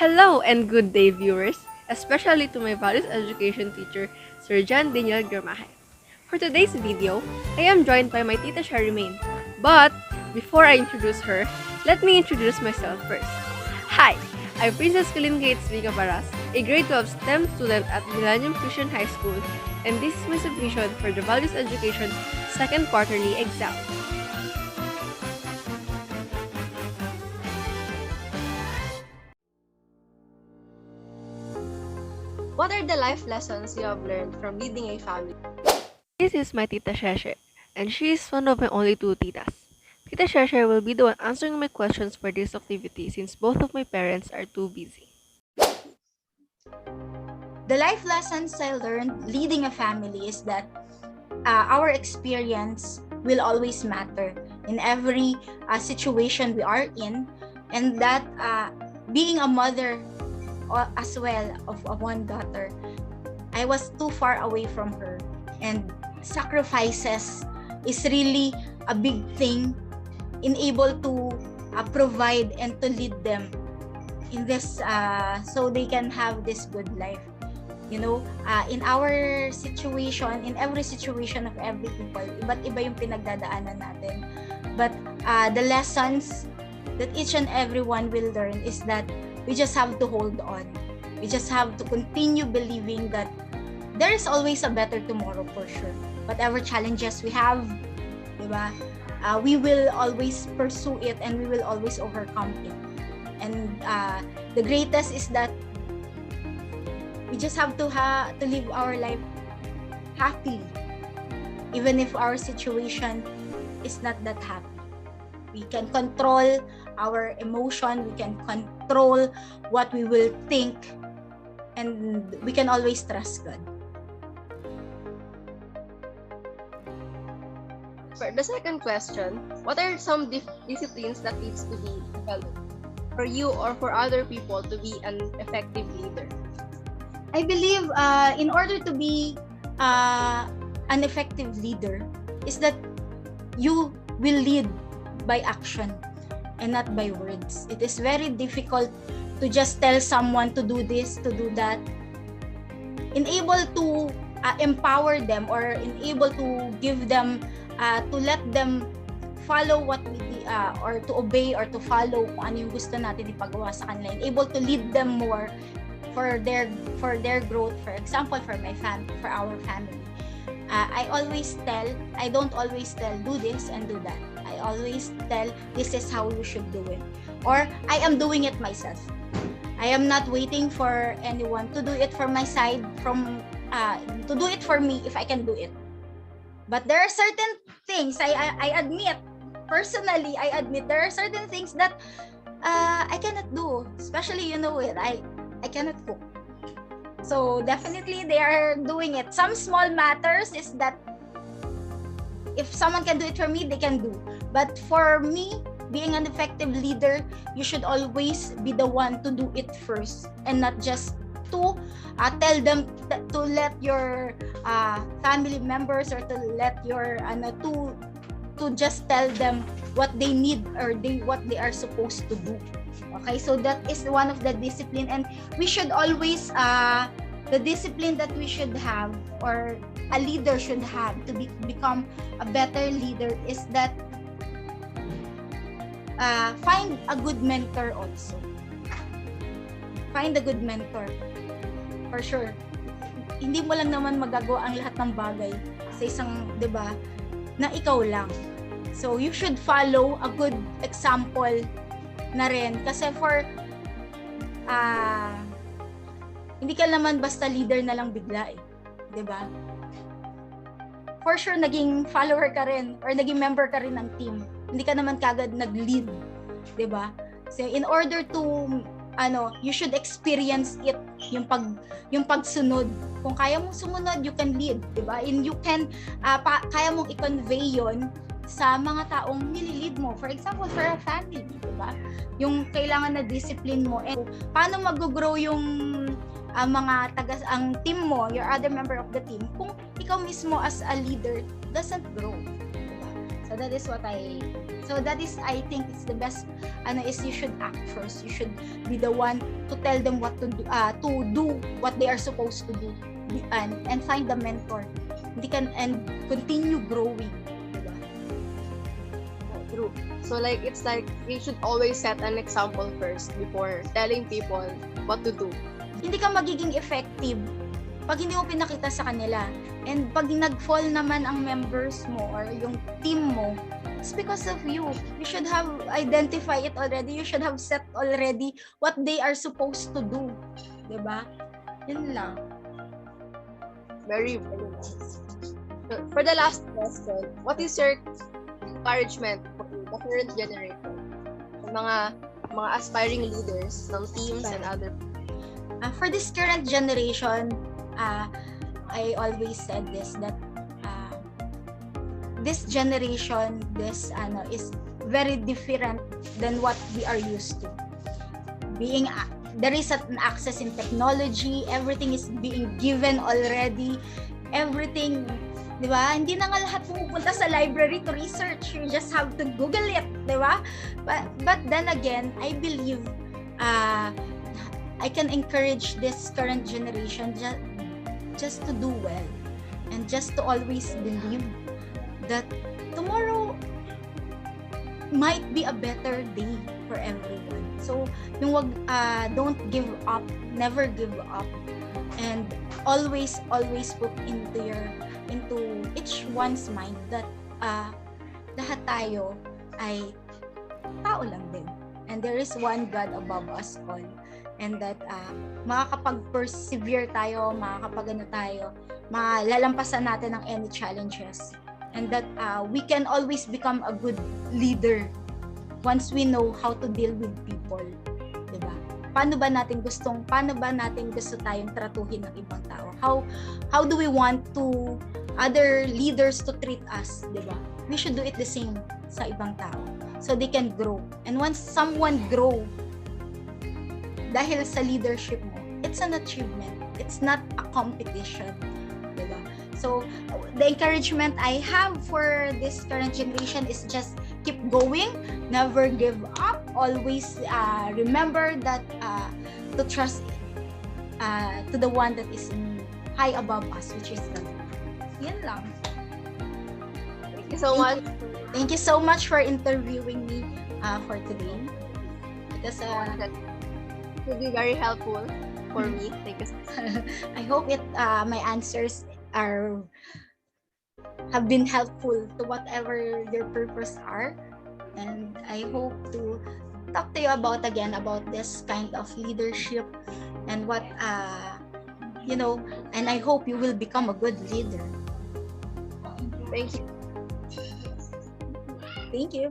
Hello and good day, viewers, especially to my values education teacher, Sir John Daniel Gramaje. For today's video, I am joined by my Tita Sharimaine. But before I introduce her, let me introduce myself first. Hi, I'm Princess Collene Caparas, a grade 12 STEM student at Millennium Christian High School, and this is my submission for the values education second quarterly exam. What are the life lessons you have learned from leading a family? This is my Tita Shei-Shei, and she is one of my only two titas. Tita Shei-Shei will be the one answering my questions for this activity since both of my parents are too busy. The life lessons I learned leading a family is that our experience will always matter in every situation we are in, and that being a mother as well of one daughter, I was too far away from her, and sacrifices is really a big thing in able to provide and to lead them in this so they can have this good life. You know, in our situation, in every situation of every people, iba't iba yung pinagdadaanan natin. But the lessons that each and everyone will learn is that we just have to hold on. We just have to continue believing that there is always a better tomorrow for sure. Whatever challenges we have, diba? We will always pursue it and we will always overcome it. And the greatest is that we just have to live our life happily, even if our situation is not that happy. We can control our emotion, we can control what we will think, and we can always trust God. For the second question, what are some disciplines that needs to be developed for you or for other people to be an effective leader? I believe in order to be an effective leader is that you will lead by action and not by words. It is very difficult to just tell someone to do this, to do that. Enable to empower them or enable to give them, to let them follow what we or to obey or to follow kung ano yung gusto natin ipagawa sa kanila. Able to lead them more for their growth. For example, for our family. I don't always tell do this and do that. I always tell this is how you should do it, or I am doing it myself. I am not waiting for anyone to do it for my side, to do it for me if I can do it. But there are certain things I admit personally. I admit there are certain things that I cannot do, especially I cannot cook. So definitely they are doing it. Some small matters is that if someone can do it for me, they can do. But for me, being an effective leader, you should always be the one to do it first and not just to tell them to let your family members or to let your to just tell them what they need or what they are supposed to do. Okay, so that is one of the discipline, and we should always the discipline that we should have or a leader should have to become a better leader is that find a good mentor also. Find a good mentor. For sure. Hindi mo lang naman magagawa ang lahat ng bagay sa isang, 'di ba, na ikaw lang. So you should follow a good example na rin kasi hindi ka naman basta leader na lang bigla 'di ba? For sure naging follower ka rin or naging member ka rin ng team. Hindi ka naman kagad nag-lead, 'di ba? So in order to you should experience it, yung pagsunod. Kung kaya mong sumunod, you can lead, 'di ba? And you can kaya mong i-convey 'yon sa mga taong nililid mo. For example, for a family, 'di ba? Yung kailangan na discipline mo and paano mag-grow yung ang team mo, your other member of the team, kung ikaw mismo as a leader doesn't grow. Diba? So So that is I think it's the best is you should act first. You should be the one to tell them what to do what they are supposed to do, and find the mentor. And continue growing, diba? True. So like it's like we should always set an example first before telling people what to do. Hindi ka magiging effective pag hindi mo pinakita sa kanila. And pag nag-fall naman ang members mo or yung team mo, it's because of you. You should have identified it already. You should have set already what they are supposed to do. Diba? Yun lang. Very, very nice. So, for the last question, what is your encouragement for the current generation? Sa mga aspiring leaders ng teams and other. For this current generation, I always said this, that this generation, is very different than what we are used to. There is an access in technology, everything is being given already, everything, di ba? Hindi na nga lahat pumupunta sa library to research, you just have to Google it, di ba? But then again, I believe I can encourage this current generation just to do well and just to always believe that tomorrow might be a better day for everyone. So, don't give up, never give up, and always put into each one's mind that lahat tayo ay tao lang din. And there is one God above us all. And that makakapag-persevere tayo, malalampasan natin ang any challenges. And that we can always become a good leader once we know how to deal with people. Diba? Paano ba natin gusto tayong tratuhin ng ibang tao? How do we want to other leaders to treat us? Diba? We should do it the same sa ibang tao so they can grow. And once someone grow dahil sa leadership mo, it's an achievement. It's not a competition. Diba? So, the encouragement I have for this current generation is just keep going, never give up, always remember that to trust to the one that is high above us, which is God. Yan lang. Thank you so much. Thank you so much for interviewing me for today. Because it will be very helpful for me. Thank you so much. I hope my answers have been helpful to whatever your purpose are, and I hope to talk to you about this kind of leadership and what and I hope you will become a good leader. Thank you. Thank you.